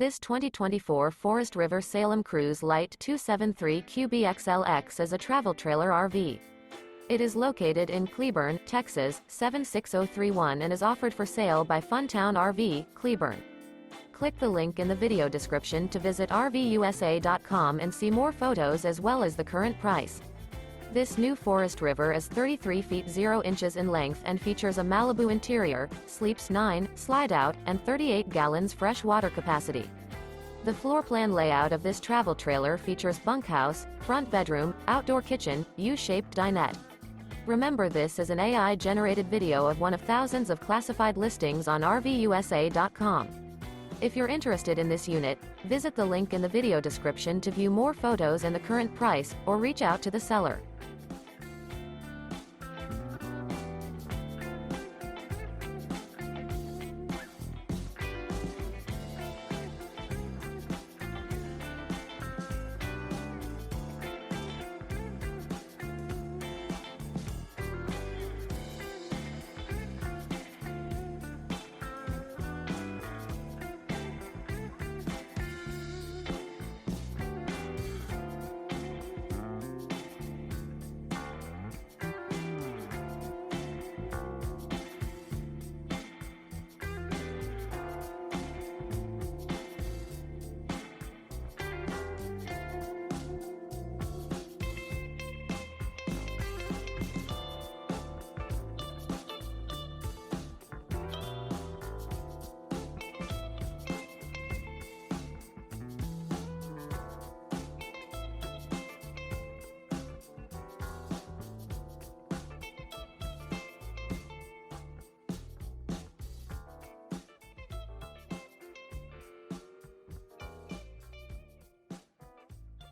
This 2024 Forest River Salem Cruise Lite 273 QBXLX is a travel trailer RV. It is located in Cleburne, Texas, 76031 and is offered for sale by Funtown RV, Cleburne. Click the link in the video description to visit RVUSA.com and see more photos as well as the current price. This new Forest River is 33 feet 0 inches in length and features a MALIBU interior, sleeps 9, Slideout, and 38 gallons fresh water capacity. The floor plan layout of this travel trailer features bunkhouse, front bedroom, outdoor kitchen, U-shaped dinette. Remember, this is an AI-generated video of one of thousands of classified listings on RVUSA.com. If you're interested in this unit, visit the link in the video description to view more photos and the current price, or reach out to the seller.